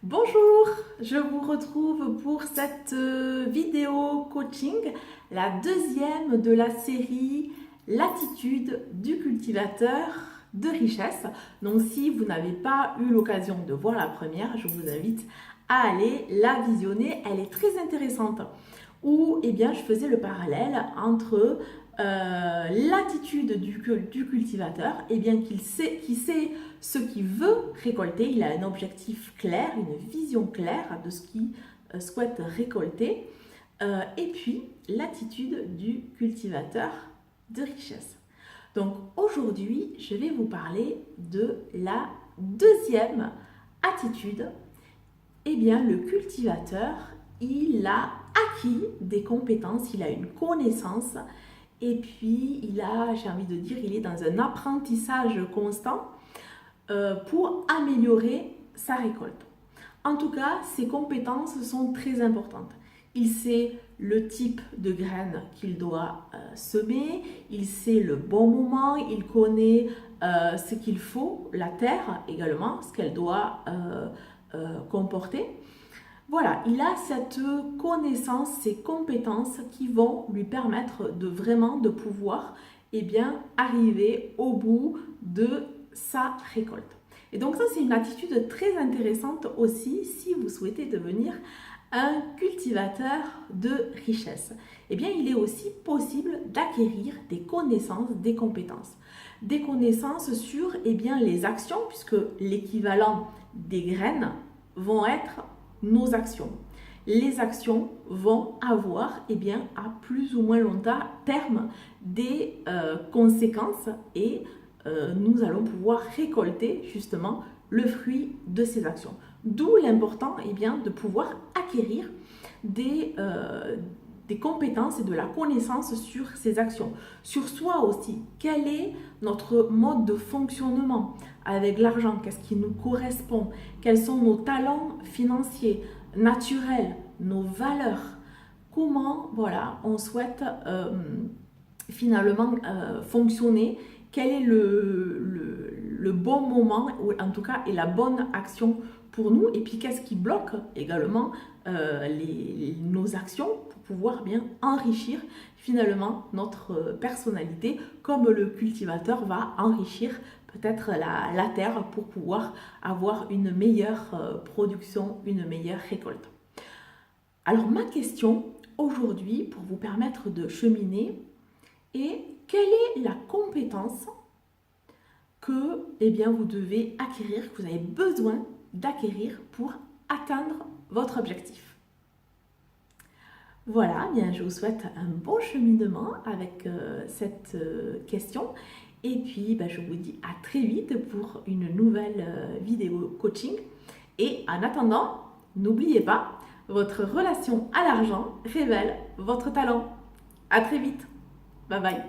Bonjour, je vous retrouve pour cette vidéo coaching, la deuxième de la série L'attitude du cultivateur de richesse. Donc si vous n'avez pas eu l'occasion de voir la première, je vous invite à aller la visionner, elle est très intéressante. Où je faisais le parallèle entre l'attitude du cultivateur, qui sait ce qu'il veut récolter, il a un objectif clair, une vision claire de ce qu'il souhaite récolter, et puis l'attitude du cultivateur de richesse. Donc aujourd'hui, je vais vous parler de la deuxième attitude. Le cultivateur, il a acquis des compétences, il a une connaissance, et puis il est dans un apprentissage constant pour améliorer sa récolte. En tout cas, ses compétences sont très importantes. Il sait le type de graines qu'il doit semer, il sait le bon moment, il connaît ce qu'il faut, la terre également, ce qu'elle doit comporter. Voilà, il a cette connaissance, ces compétences qui vont lui permettre de pouvoir arriver au bout de sa récolte. Et donc ça, c'est une attitude très intéressante aussi si vous souhaitez devenir un cultivateur de richesse. Il est aussi possible d'acquérir des connaissances, des compétences. Des connaissances sur les actions, puisque l'équivalent des graines vont être nos actions. Les actions vont avoir à plus ou moins long terme des conséquences et nous allons pouvoir récolter justement le fruit de ces actions. D'où l'important de pouvoir acquérir des compétences et de la connaissance sur ces actions. Sur soi aussi, quel est notre mode de fonctionnement avec l'argent, qu'est-ce qui nous correspond, quels sont nos talents financiers, naturels, nos valeurs, comment on souhaite fonctionner, quel est le bon moment, ou en tout cas, et la bonne action pour nous, et puis qu'est-ce qui bloque également nos actions pour pouvoir bien enrichir finalement notre personnalité, comme le cultivateur va enrichir peut-être la terre pour pouvoir avoir une meilleure production, une meilleure récolte. Alors ma question aujourd'hui, pour vous permettre de cheminer, est quelle est la compétence que vous devez acquérir, que vous avez besoin d'acquérir pour atteindre votre objectif. Voilà, je vous souhaite un bon cheminement avec cette question. Et puis, je vous dis à très vite pour une nouvelle vidéo coaching. Et en attendant, n'oubliez pas, votre relation à l'argent révèle votre talent. À très vite. Bye bye.